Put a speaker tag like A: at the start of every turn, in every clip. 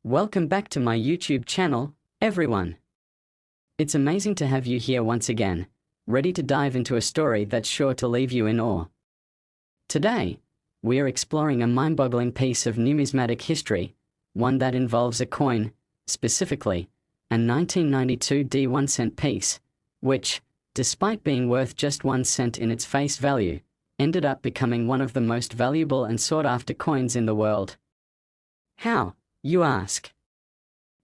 A: Welcome back to my YouTube channel, everyone. It's amazing to have you here once again, ready to dive into a story that's sure to leave you in awe. Today, we are exploring a mind-boggling piece of numismatic history, one that involves a coin, specifically, a 1992 D1 cent piece, which, despite being worth just 1 cent in its face value, ended up becoming one of the most valuable and sought-after coins in the world. How, you ask?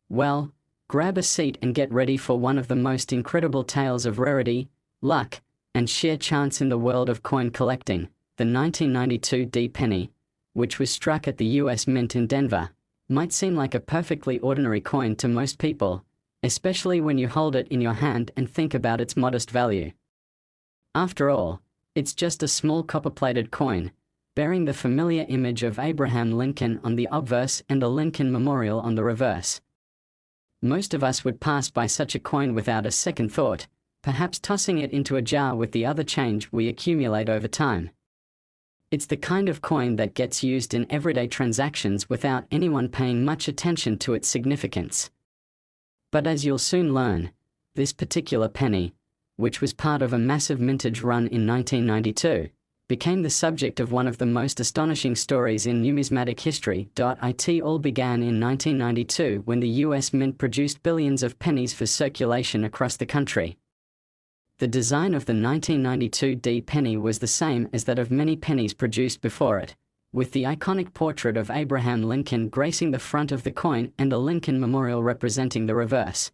A: Well, grab a seat and get ready for one of the most incredible tales of rarity, luck, and sheer chance in the world of coin collecting, the 1992 D penny, which was struck at the US Mint in Denver. Might seem like a perfectly ordinary coin to most people, especially when you hold it in your hand and think about its modest value. After all, it's just a small copper-plated coin, bearing the familiar image of Abraham Lincoln on the obverse and the Lincoln Memorial on the reverse. Most of us would pass by such a coin without a second thought, perhaps tossing it into a jar with the other change we accumulate over time. It's the kind of coin that gets used in everyday transactions without anyone paying much attention to its significance. But as you'll soon learn, this particular penny, which was part of a massive mintage run in 1992, became the subject of one of the most astonishing stories in numismatic history. It all began in 1992 when the US Mint produced billions of pennies for circulation across the country. The design of the 1992 D penny was the same as that of many pennies produced before it, with the iconic portrait of Abraham Lincoln gracing the front of the coin and the Lincoln Memorial representing the reverse.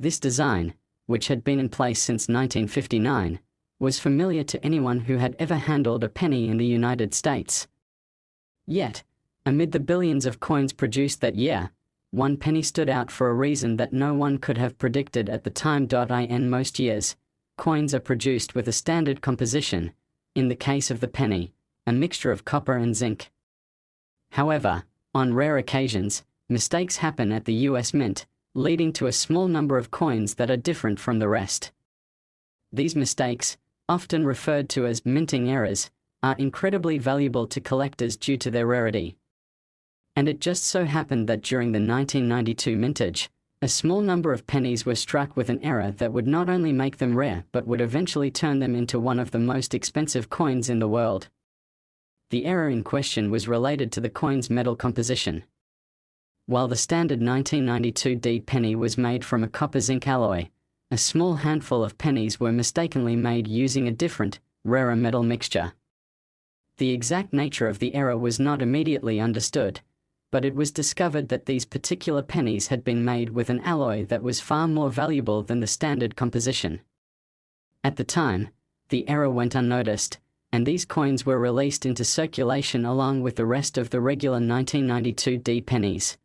A: This design, which had been in place since 1959, was familiar to anyone who had ever handled a penny in the United States. Yet, amid the billions of coins produced that year, one penny stood out for a reason that no one could have predicted at the time. In most years, coins are produced with a standard composition, in the case of the penny, a mixture of copper and zinc. However, on rare occasions, mistakes happen at the US Mint, leading to a small number of coins that are different from the rest. These mistakes, often referred to as minting errors, are incredibly valuable to collectors due to their rarity. And it just so happened that during the 1992 mintage, a small number of pennies were struck with an error that would not only make them rare but would eventually turn them into one of the most expensive coins in the world. The error in question was related to the coin's metal composition. While the standard 1992 D penny was made from a copper-zinc alloy, a small handful of pennies were mistakenly made using a different, rarer metal mixture. The exact nature of the error was not immediately understood, but it was discovered that these particular pennies had been made with an alloy that was far more valuable than the standard composition. At the time, the error went unnoticed, and these coins were released into circulation along with the rest of the regular 1992 D pennies.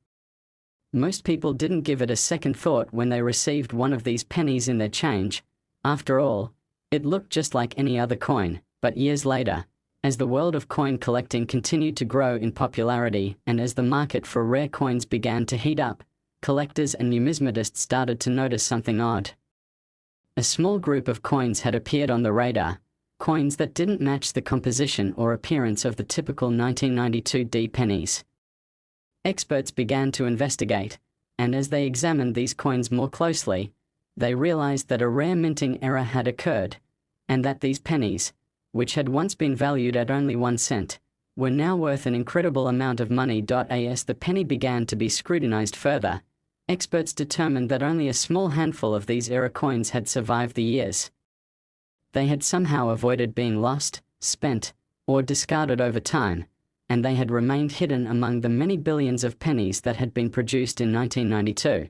A: Most people didn't give it a second thought when they received one of these pennies in their change. After all, it looked just like any other coin. But years later, as the world of coin collecting continued to grow in popularity and as the market for rare coins began to heat up, collectors and numismatists started to notice something odd. A small group of coins had appeared on the radar, coins that didn't match the composition or appearance of the typical 1992 D pennies. Experts began to investigate, and as they examined these coins more closely, they realized that a rare minting error had occurred, and that these pennies, which had once been valued at only 1 cent, were now worth an incredible amount of money. As the penny began to be scrutinized further, experts determined that only a small handful of these error coins had survived the years. They had somehow avoided being lost, spent, or discarded over time, and they had remained hidden among the many billions of pennies that had been produced in 1992.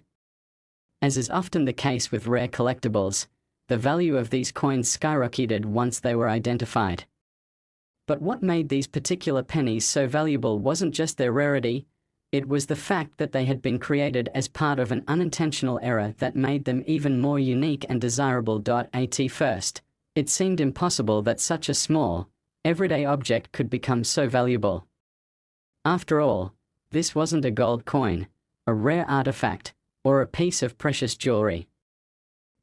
A: As is often the case with rare collectibles, the value of these coins skyrocketed once they were identified. But what made these particular pennies so valuable wasn't just their rarity, it was the fact that they had been created as part of an unintentional error that made them even more unique and desirable. At first, it seemed impossible that such a small, everyday object could become so valuable. After all, this wasn't a gold coin, a rare artifact, or a piece of precious jewelry.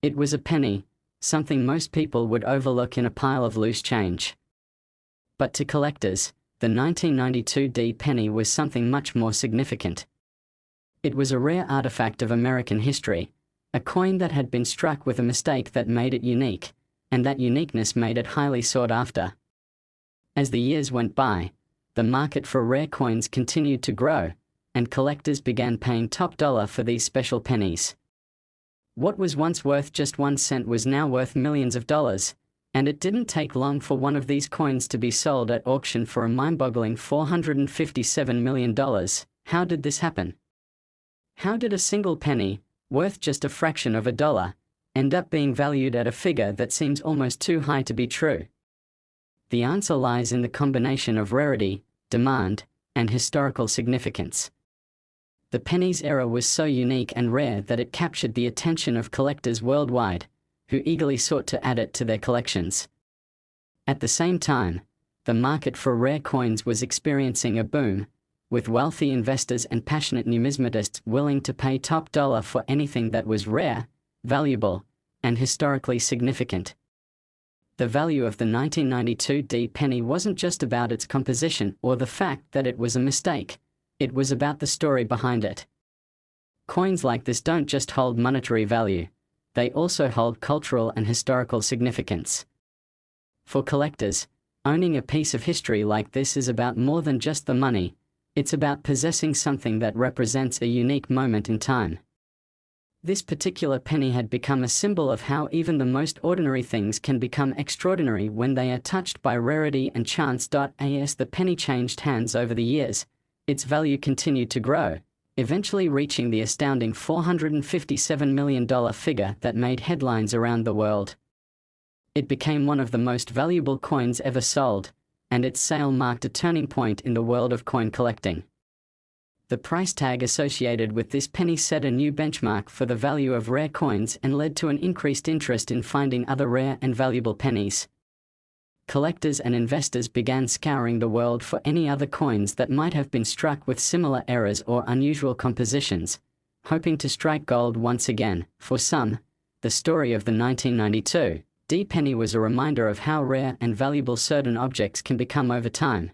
A: It was a penny, something most people would overlook in a pile of loose change. But to collectors, the 1992 D penny was something much more significant. It was a rare artifact of American history, a coin that had been struck with a mistake that made it unique, and that uniqueness made it highly sought after. As the years went by, the market for rare coins continued to grow, and collectors began paying top dollar for these special pennies. What was once worth just 1 cent was now worth millions of dollars, and it didn't take long for one of these coins to be sold at auction for a mind-boggling $457 million. How did this happen? How did a single penny, worth just a fraction of a dollar, end up being valued at a figure that seems almost too high to be true? The answer lies in the combination of rarity, demand, and historical significance. The penny's era was so unique and rare that it captured the attention of collectors worldwide, who eagerly sought to add it to their collections. At the same time, the market for rare coins was experiencing a boom, with wealthy investors and passionate numismatists willing to pay top dollar for anything that was rare, valuable, and historically significant. The value of the 1992 D penny wasn't just about its composition or the fact that it was a mistake. It was about the story behind it. Coins like this don't just hold monetary value, they also hold cultural and historical significance. For collectors, owning a piece of history like this is about more than just the money, it's about possessing something that represents a unique moment in time. This particular penny had become a symbol of how even the most ordinary things can become extraordinary when they are touched by rarity and chance. As the penny changed hands over the years, its value continued to grow, eventually reaching the astounding $457 million figure that made headlines around the world. It became one of the most valuable coins ever sold, and its sale marked a turning point in the world of coin collecting. The price tag associated with this penny set a new benchmark for the value of rare coins and led to an increased interest in finding other rare and valuable pennies. Collectors and investors began scouring the world for any other coins that might have been struck with similar errors or unusual compositions, hoping to strike gold once again. For some, the story of the 1992 D penny was a reminder of how rare and valuable certain objects can become over time.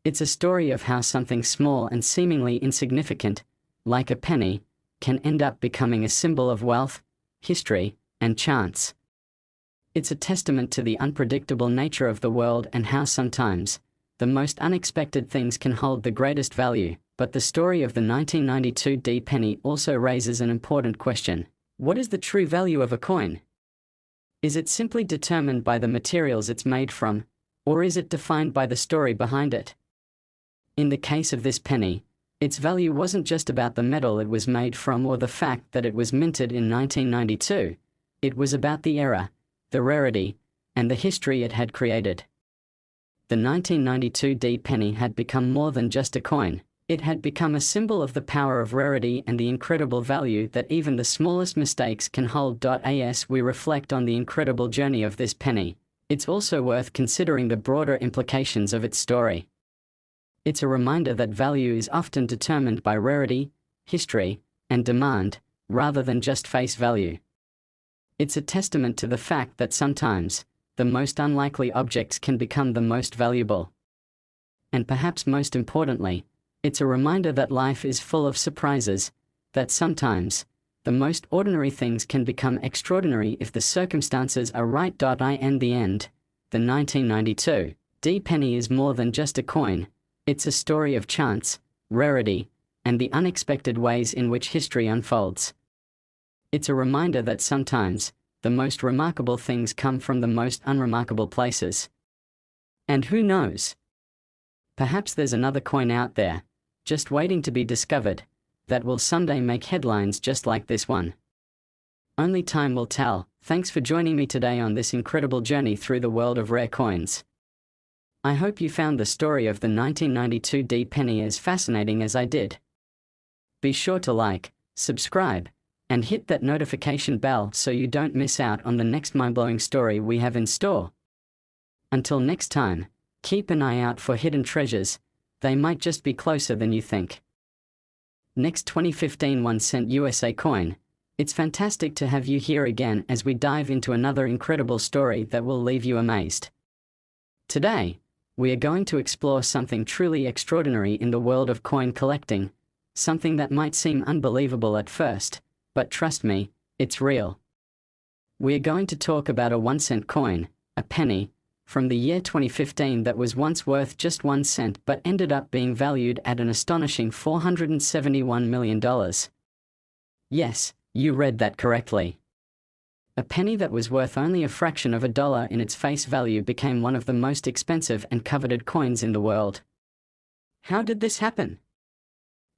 A: It's a story of how something small and seemingly insignificant, like a penny, can end up becoming a symbol of wealth, history, and chance. It's a testament to the unpredictable nature of the world and how sometimes the most unexpected things can hold the greatest value. But the story of the 1992 D penny also raises an important question. What is the true value of a coin? Is it simply determined by the materials it's made from, or is it defined by the story behind it? In the case of this penny, its value wasn't just about the metal it was made from or the fact that it was minted in 1992. It was about the era, the rarity, and the history it had created. The 1992 D penny had become more than just a coin. It had become a symbol of the power of rarity and the incredible value that even the smallest mistakes can hold. As we reflect on the incredible journey of this penny, it's also worth considering the broader implications of its story. It's a reminder that value is often determined by rarity, history, and demand, rather than just face value. It's a testament to the fact that sometimes, the most unlikely objects can become the most valuable. And perhaps most importantly, it's a reminder that life is full of surprises, that sometimes, the most ordinary things can become extraordinary if the circumstances are right. In the end, the 1992 D penny is more than just a coin. It's a story of chance, rarity, and the unexpected ways in which history unfolds. It's a reminder that sometimes, the most remarkable things come from the most unremarkable places. And who knows? Perhaps there's another coin out there, just waiting to be discovered, that will someday make headlines just like this one. Only time will tell. Thanks for joining me today on this incredible journey through the world of rare coins. I hope you found the story of the 1992 D penny as fascinating as I did. Be sure to like, subscribe, and hit that notification bell so you don't miss out on the next mind-blowing story we have in store. Until next time, keep an eye out for hidden treasures. They might just be closer than you think. Next 2015 1 cent USA coin. It's fantastic to have you here again as we dive into another incredible story that will leave you amazed. Today, we are going to explore something truly extraordinary in the world of coin collecting, something that might seem unbelievable at first, but trust me, it's real. We're going to talk about a 1-cent coin, a penny, from the year 2015 that was once worth just 1 cent but ended up being valued at an astonishing $471 million. Yes, you read that correctly. A penny that was worth only a fraction of a dollar in its face value became one of the most expensive and coveted coins in the world. How did this happen?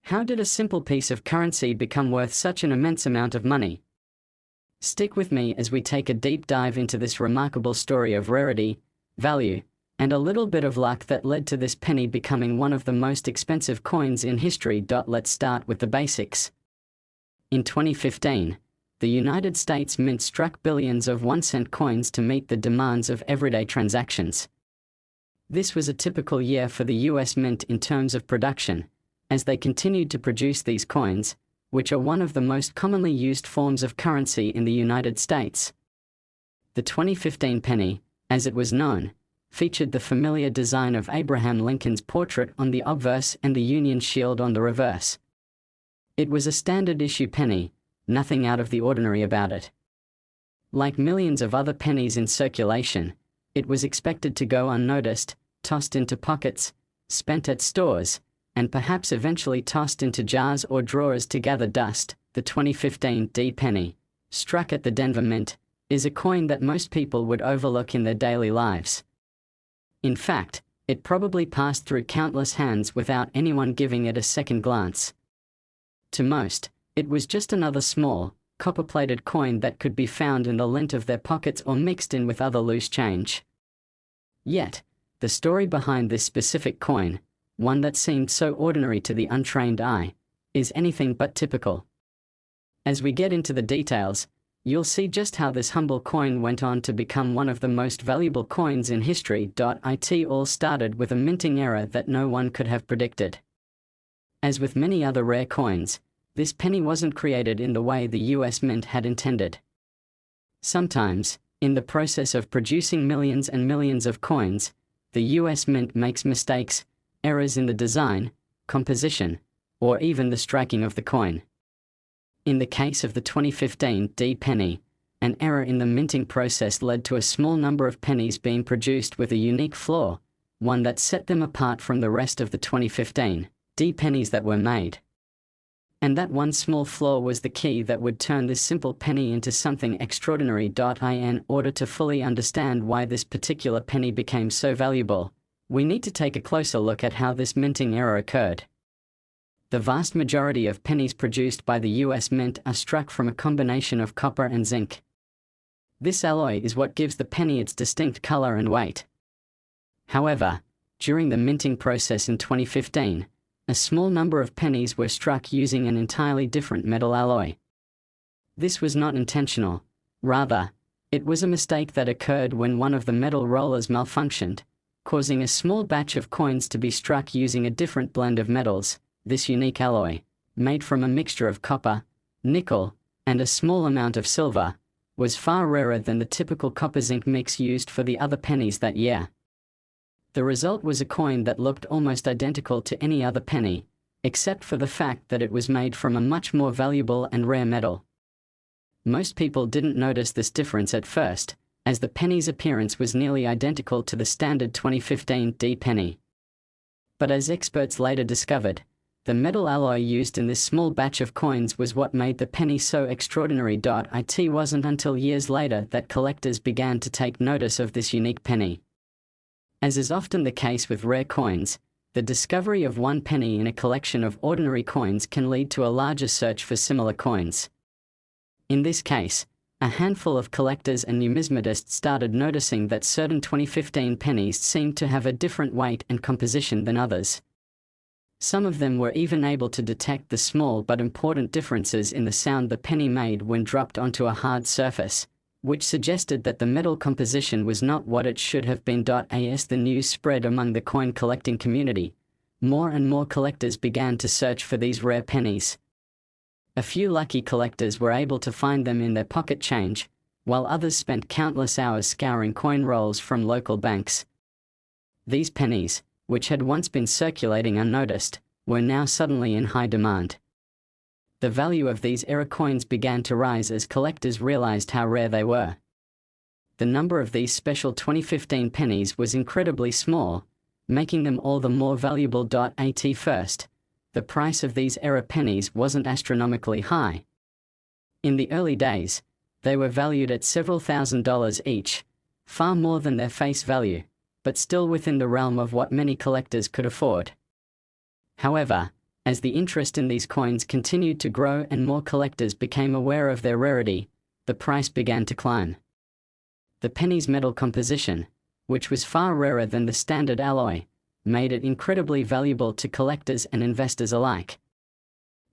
A: How did a simple piece of currency become worth such an immense amount of money? Stick with me as we take a deep dive into this remarkable story of rarity, value, and a little bit of luck that led to this penny becoming one of the most expensive coins in history. Let's start with the basics. In 2015, the United States Mint struck billions of 1-cent coins to meet the demands of everyday transactions. This was a typical year for the US Mint in terms of production, as they continued to produce these coins, which are one of the most commonly used forms of currency in the United States. The 2015 penny, as it was known, featured the familiar design of Abraham Lincoln's portrait on the obverse and the Union Shield on the reverse. It was a standard issue penny, nothing out of the ordinary about it. Like millions of other pennies in circulation, it was expected to go unnoticed, tossed into pockets, spent at stores, and perhaps eventually tossed into jars or drawers to gather dust. The 2015 D penny, struck at the Denver Mint, is a coin that most people would overlook in their daily lives. In fact, it probably passed through countless hands without anyone giving it a second glance. To most, it was just another small, copper-plated coin that could be found in the lint of their pockets or mixed in with other loose change. Yet, the story behind this specific coin, one that seemed so ordinary to the untrained eye, is anything but typical. As we get into the details, you'll see just how this humble coin went on to become one of the most valuable coins in history. It all started with a minting error that no one could have predicted. As with many other rare coins, this penny wasn't created in the way the US Mint had intended. Sometimes, in the process of producing millions and millions of coins, the US Mint makes mistakes, errors in the design, composition, or even the striking of the coin. In the case of the 2015 D penny, an error in the minting process led to a small number of pennies being produced with a unique flaw, one that set them apart from the rest of the 2015 D pennies that were made. And that one small flaw was the key that would turn this simple penny into something extraordinary. In order to fully understand why this particular penny became so valuable, we need to take a closer look at how this minting error occurred. The vast majority of pennies produced by the US Mint are struck from a combination of copper and zinc. This alloy is what gives the penny its distinct color and weight. However, during the minting process in 2015, a small number of pennies were struck using an entirely different metal alloy. This was not intentional. Rather, it was a mistake that occurred when one of the metal rollers malfunctioned, causing a small batch of coins to be struck using a different blend of metals. This unique alloy, made from a mixture of copper, nickel, and a small amount of silver, was far rarer than the typical copper-zinc mix used for the other pennies that year. The result was a coin that looked almost identical to any other penny, except for the fact that it was made from a much more valuable and rare metal. Most people didn't notice this difference at first, as the penny's appearance was nearly identical to the standard 2015 D penny. But as experts later discovered, the metal alloy used in this small batch of coins was what made the penny so extraordinary. It wasn't until years later that collectors began to take notice of this unique penny. As is often the case with rare coins, the discovery of one penny in a collection of ordinary coins can lead to a larger search for similar coins. In this case, a handful of collectors and numismatists started noticing that certain 2015 pennies seemed to have a different weight and composition than others. Some of them were even able to detect the small but important differences in the sound the penny made when dropped onto a hard surface, which suggested that the metal composition was not what it should have been. As the news spread among the coin collecting community, more and more collectors began to search for these rare pennies. A few lucky collectors were able to find them in their pocket change, while others spent countless hours scouring coin rolls from local banks. These pennies, which had once been circulating unnoticed, were now suddenly in high demand. The value of these era coins began to rise as collectors realized how rare they were. The number of these special 2015 pennies was incredibly small, making them all the more valuable. At first, the price of these era pennies wasn't astronomically high. In the early days, they were valued at several $1,000s each, far more than their face value, but still within the realm of what many collectors could afford. However, as the interest in these coins continued to grow and more collectors became aware of their rarity, the price began to climb. The penny's metal composition, which was far rarer than the standard alloy, made it incredibly valuable to collectors and investors alike.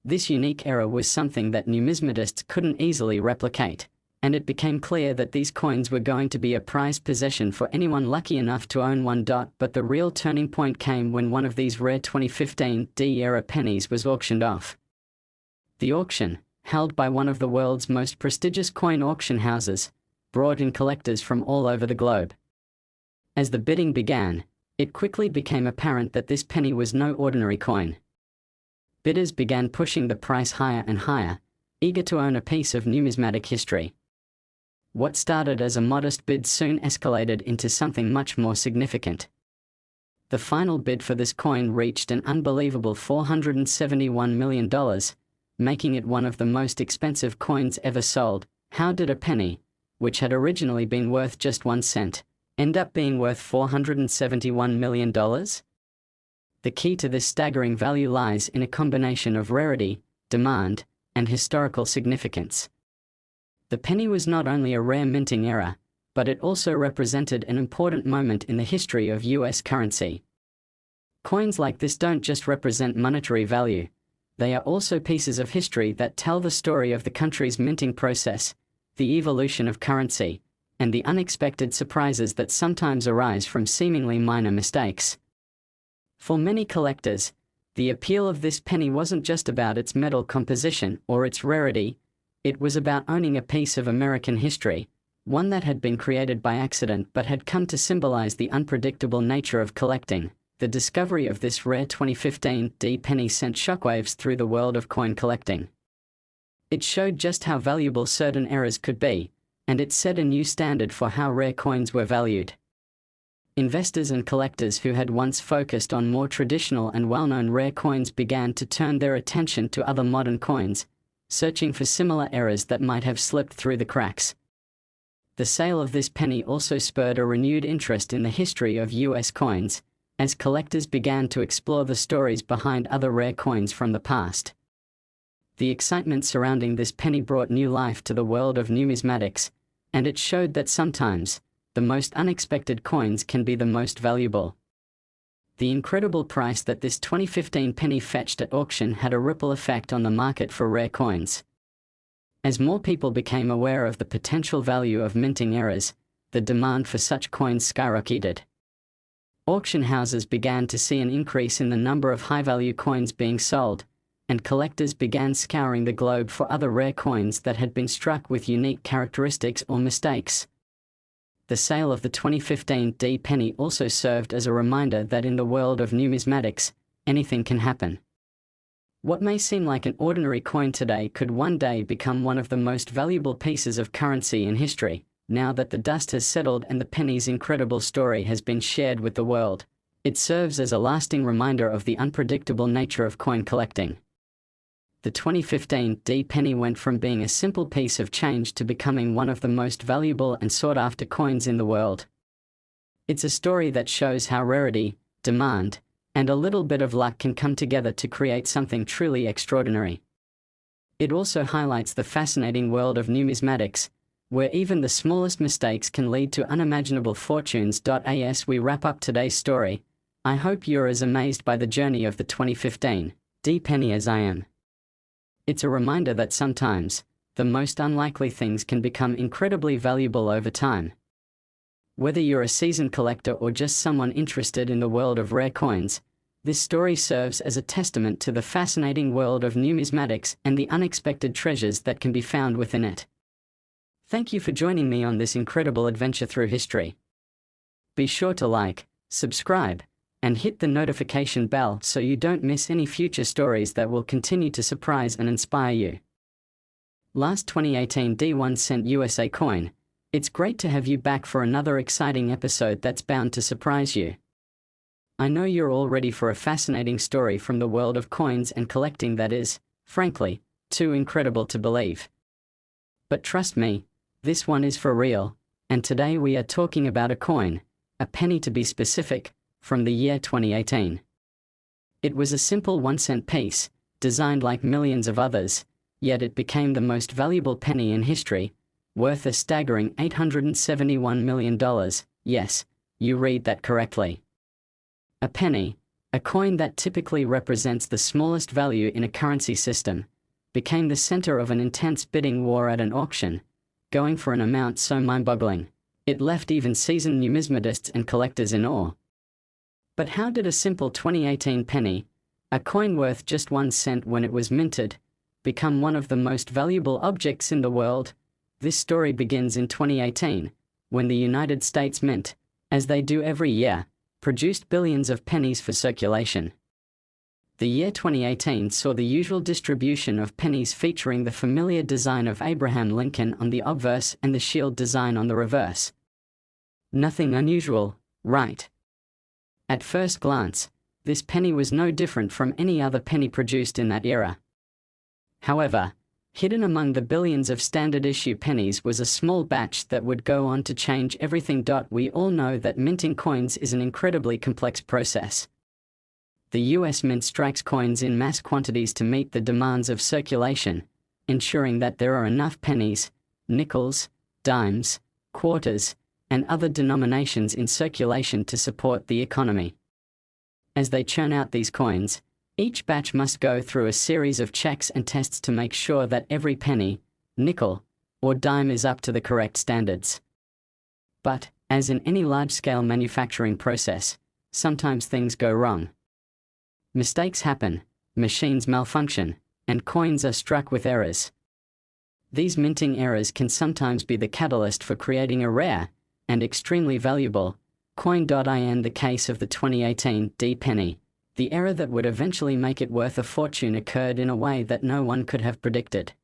A: This unique era was something that numismatists couldn't easily replicate, and it became clear that these coins were going to be a prized possession for anyone lucky enough to own one. But the real turning point came when one of these rare 2015 D-era pennies was auctioned off. The auction, held by one of the world's most prestigious coin auction houses, brought in collectors from all over the globe. As the bidding began, it quickly became apparent that this penny was no ordinary coin. Bidders began pushing the price higher and higher, eager to own a piece of numismatic history. What started as a modest bid soon escalated into something much more significant. The final bid for this coin reached an unbelievable $471 million, making it one of the most expensive coins ever sold. How did a penny, which had originally been worth just 1 cent, end up being worth $471 million? The key to this staggering value lies in a combination of rarity, demand, and historical significance. The penny was not only a rare minting era, but it also represented an important moment in the history of US currency. Coins like this don't just represent monetary value, they are also pieces of history that tell the story of the country's minting process, the evolution of currency, and the unexpected surprises that sometimes arise from seemingly minor mistakes. For many collectors, the appeal of this penny wasn't just about its metal composition or its rarity, it was about owning a piece of American history, one that had been created by accident but had come to symbolize the unpredictable nature of collecting. The discovery of this rare 2015 D penny sent shockwaves through the world of coin collecting. It showed just how valuable certain eras could be, and it set a new standard for how rare coins were valued. Investors and collectors who had once focused on more traditional and well-known rare coins began to turn their attention to other modern coins, searching for similar eras that might have slipped through the cracks. The sale of this penny also spurred a renewed interest in the history of US coins, as collectors began to explore the stories behind other rare coins from the past. The excitement surrounding this penny brought new life to the world of numismatics, and it showed that sometimes, the most unexpected coins can be the most valuable. The incredible price that this 2015 penny fetched at auction had a ripple effect on the market for rare coins. As more people became aware of the potential value of minting eras, the demand for such coins skyrocketed. Auction houses began to see an increase in the number of high-value coins being sold, and collectors began scouring the globe for other rare coins that had been struck with unique characteristics or mistakes. The sale of the 2015 D penny also served as a reminder that in the world of numismatics, anything can happen. What may seem like an ordinary coin today could one day become one of the most valuable pieces of currency in history, now that the dust has settled and the penny's incredible story has been shared with the world. It serves as a lasting reminder of the unpredictable nature of coin collecting. The 2015 D penny went from being a simple piece of change to becoming one of the most valuable and sought-after coins in the world. It's a story that shows how rarity, demand, and a little bit of luck can come together to create something truly extraordinary. It also highlights the fascinating world of numismatics, where even the smallest mistakes can lead to unimaginable fortunes. As we wrap up today's story, I hope you're as amazed by the journey of the 2015 D penny as I am. It's a reminder that sometimes, the most unlikely things can become incredibly valuable over time. Whether you're a seasoned collector or just someone interested in the world of rare coins, this story serves as a testament to the fascinating world of numismatics and the unexpected treasures that can be found within it. Thank you for joining me on this incredible adventure through history. Be sure to like, subscribe, and hit the notification bell so you don't miss any future stories that will continue to surprise and inspire you. Last 2018 D1 cent USA coin. It's great to have you back for another exciting episode that's bound to surprise you. I know you're all ready for a fascinating story from the world of coins and collecting that is, frankly, too incredible to believe. But trust me, this one is for real, and today we are talking about a coin, a penny to be specific, from the year 2018. It was a simple 1-cent piece, designed like millions of others, yet it became the most valuable penny in history, worth a staggering $871 million. Yes, you read that correctly. A penny, a coin that typically represents the smallest value in a currency system, became the center of an intense bidding war at an auction, going for an amount so mind-boggling, it left even seasoned numismatists and collectors in awe. But how did a simple 2018 penny, a coin worth just 1 cent when it was minted, become one of the most valuable objects in the world? This story begins in 2018, when the United States Mint, as they do every year, produced billions of pennies for circulation. The year 2018 saw the usual distribution of pennies featuring the familiar design of Abraham Lincoln on the obverse and the shield design on the reverse. Nothing unusual, right? At first glance, this penny was no different from any other penny produced in that era. However, hidden among the billions of standard-issue pennies was a small batch that would go on to change everything. We all know that minting coins is an incredibly complex process. The US Mint strikes coins in mass quantities to meet the demands of circulation, ensuring that there are enough pennies, nickels, dimes, quarters, and other denominations in circulation to support the economy. As they churn out these coins, each batch must go through a series of checks and tests to make sure that every penny, nickel, or dime is up to the correct standards. But, as in any large-scale manufacturing process, sometimes things go wrong. Mistakes happen, machines malfunction, and coins are struck with errors. These minting errors can sometimes be the catalyst for creating a rare, and extremely valuable, coin. In the case of the 2018 D penny, the error that would eventually make it worth a fortune occurred in a way that no one could have predicted.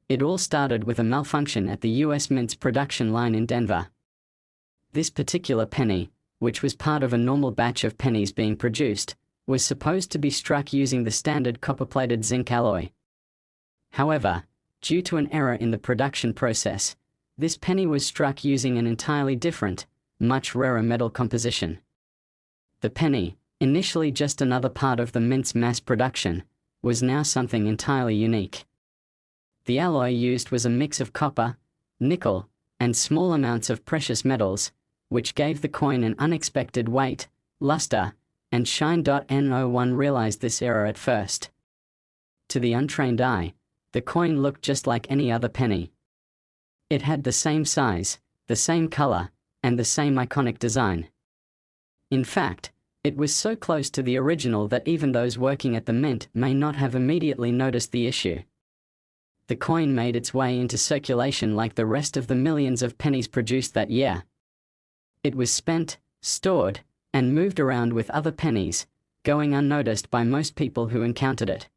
A: It all started with a malfunction at the US Mint's production line in Denver. This particular penny, which was part of a normal batch of pennies being produced, was supposed to be struck using the standard copper-plated zinc alloy. However, due to an error in the production process, this penny was struck using an entirely different, much rarer metal composition. The penny, initially just another part of the Mint's mass production, was now something entirely unique. The alloy used was a mix of copper, nickel, and small amounts of precious metals, which gave the coin an unexpected weight, luster, and shine. No one realized this error at first. To the untrained eye, the coin looked just like any other penny. It had the same size, the same color, and the same iconic design. In fact, it was so close to the original that even those working at the Mint may not have immediately noticed the issue. The coin made its way into circulation like the rest of the millions of pennies produced that year. It was spent, stored, and moved around with other pennies, going unnoticed by most people who encountered it.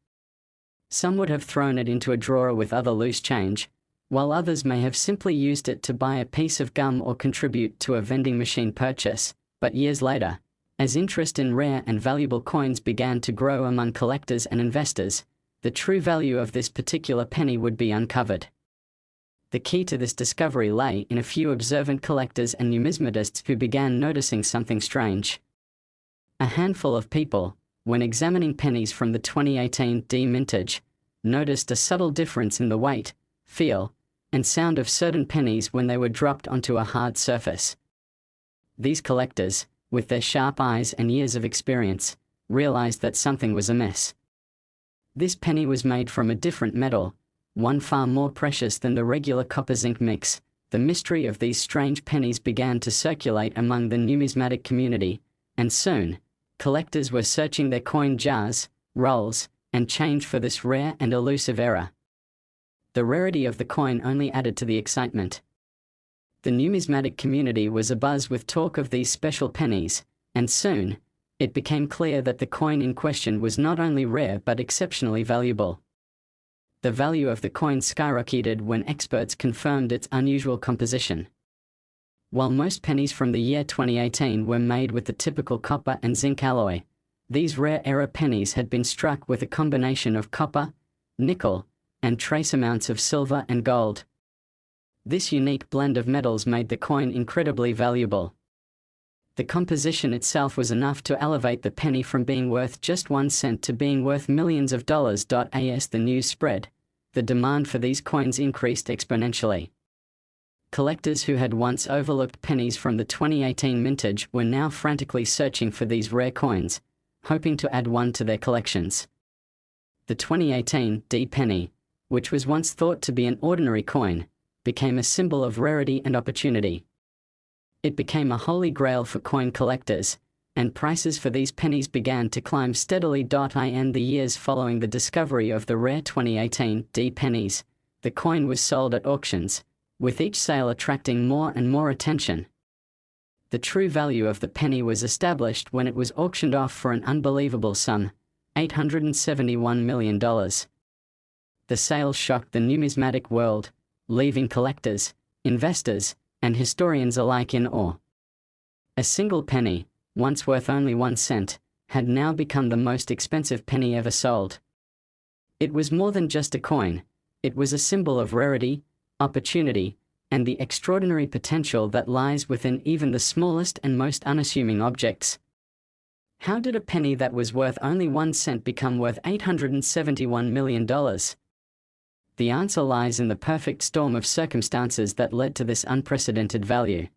A: Some would have thrown it into a drawer with other loose change, while others may have simply used it to buy a piece of gum or contribute to a vending machine purchase. But years later, as interest in rare and valuable coins began to grow among collectors and investors, the true value of this particular penny would be uncovered. The key to this discovery lay in a few observant collectors and numismatists who began noticing something strange. A handful of people, when examining pennies from the 2018 D mintage, noticed a subtle difference in the weight, feel, and sound of certain pennies when they were dropped onto a hard surface. These collectors, with their sharp eyes and years of experience, realized that something was amiss. This penny was made from a different metal, one far more precious than the regular copper-zinc mix. The mystery of these strange pennies began to circulate among the numismatic community, and soon, collectors were searching their coin jars, rolls, and change for this rare and elusive error. The rarity of the coin only added to the excitement. The numismatic community was abuzz with talk of these special pennies, and soon, it became clear that the coin in question was not only rare but exceptionally valuable. The value of the coin skyrocketed when experts confirmed its unusual composition. While most pennies from the year 2018 were made with the typical copper and zinc alloy, these rare-era pennies had been struck with a combination of copper, nickel, and trace amounts of silver and gold. This unique blend of metals made the coin incredibly valuable. The composition itself was enough to elevate the penny from being worth just 1 cent to being worth millions of dollars. As the news spread, the demand for these coins increased exponentially. Collectors who had once overlooked pennies from the 2018 mintage were now frantically searching for these rare coins, hoping to add one to their collections. The 2018 D penny, which was once thought to be an ordinary coin, became a symbol of rarity and opportunity. It became a holy grail for coin collectors, and prices for these pennies began to climb steadily. In the years following the discovery of the rare 2018 D pennies, the coin was sold at auctions, with each sale attracting more and more attention. The true value of the penny was established when it was auctioned off for an unbelievable sum, $871 million. The sale shocked the numismatic world, leaving collectors, investors, and historians alike in awe. A single penny, once worth only 1 cent, had now become the most expensive penny ever sold. It was more than just a coin, it was a symbol of rarity, opportunity, and the extraordinary potential that lies within even the smallest and most unassuming objects. How did a penny that was worth only 1 cent become worth $871 million? The answer lies in the perfect storm of circumstances that led to this unprecedented value.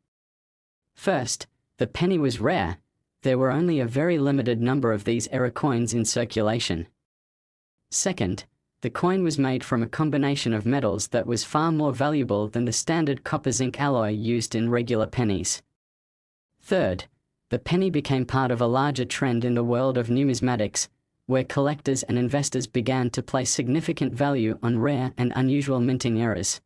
A: First, the penny was rare. There were only a very limited number of these era coins in circulation. Second, the coin was made from a combination of metals that was far more valuable than the standard copper-zinc alloy used in regular pennies. Third, the penny became part of a larger trend in the world of numismatics, where collectors and investors began to place significant value on rare and unusual minting errors.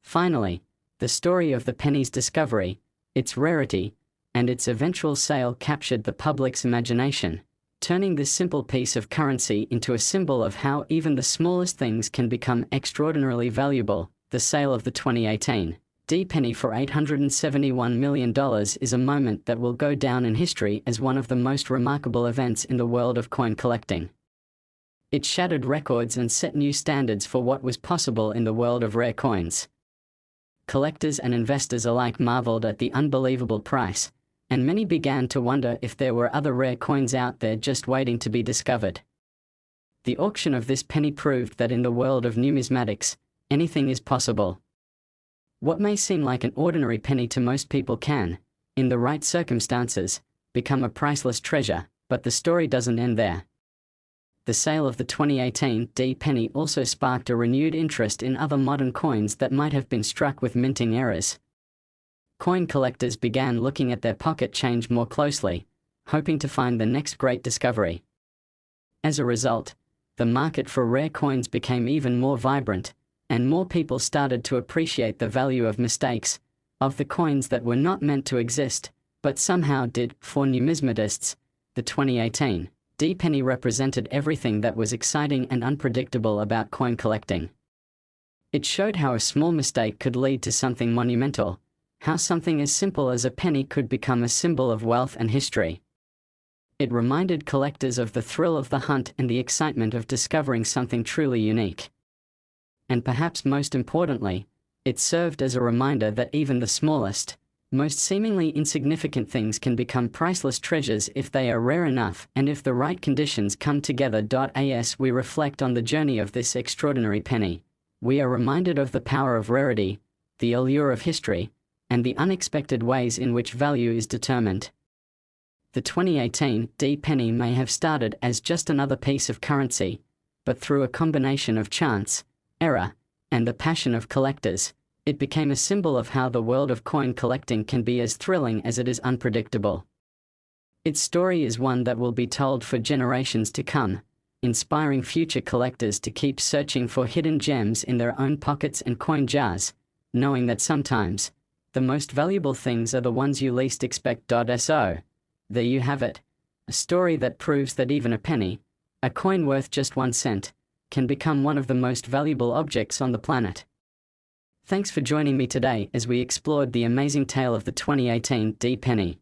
A: Finally, the story of the penny's discovery, its rarity, and its eventual sale captured the public's imagination, turning this simple piece of currency into a symbol of how even the smallest things can become extraordinarily valuable. The sale of the 2018 D penny for $871 million is a moment that will go down in history as one of the most remarkable events in the world of coin collecting. It shattered records and set new standards for what was possible in the world of rare coins. Collectors and investors alike marveled at the unbelievable price, and many began to wonder if there were other rare coins out there just waiting to be discovered. The auction of this penny proved that in the world of numismatics, anything is possible. What may seem like an ordinary penny to most people can, in the right circumstances, become a priceless treasure, but the story doesn't end there. The sale of the 2018 D penny also sparked a renewed interest in other modern coins that might have been struck with minting errors. Coin collectors began looking at their pocket change more closely, hoping to find the next great discovery. As a result, the market for rare coins became even more vibrant, and more people started to appreciate the value of mistakes, of the coins that were not meant to exist, but somehow did. For numismatists, the 2018 D penny represented everything that was exciting and unpredictable about coin collecting. It showed how a small mistake could lead to something monumental, how something as simple as a penny could become a symbol of wealth and history. It reminded collectors of the thrill of the hunt and the excitement of discovering something truly unique. And perhaps most importantly, it served as a reminder that even the smallest, most seemingly insignificant things can become priceless treasures if they are rare enough and if the right conditions come together. As we reflect on the journey of this extraordinary penny, we are reminded of the power of rarity, the allure of history, and the unexpected ways in which value is determined. The 2018 D penny may have started as just another piece of currency, but through a combination of chance, error, and the passion of collectors, it became a symbol of how the world of coin collecting can be as thrilling as it is unpredictable. Its story is one that will be told for generations to come, inspiring future collectors to keep searching for hidden gems in their own pockets and coin jars, knowing that sometimes, the most valuable things are the ones you least expect. So, there you have it, a story that proves that even a penny, a coin worth just 1 cent, can become one of the most valuable objects on the planet. Thanks for joining me today as we explored the amazing tale of the 2018 D penny.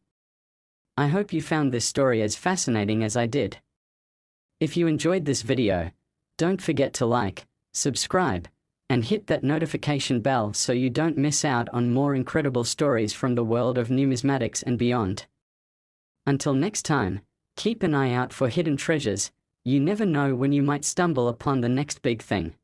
A: I hope you found this story as fascinating as I did. If you enjoyed this video, don't forget to like, subscribe, and hit that notification bell so you don't miss out on more incredible stories from the world of numismatics and beyond. Until next time, keep an eye out for hidden treasures. You never know when you might stumble upon the next big thing.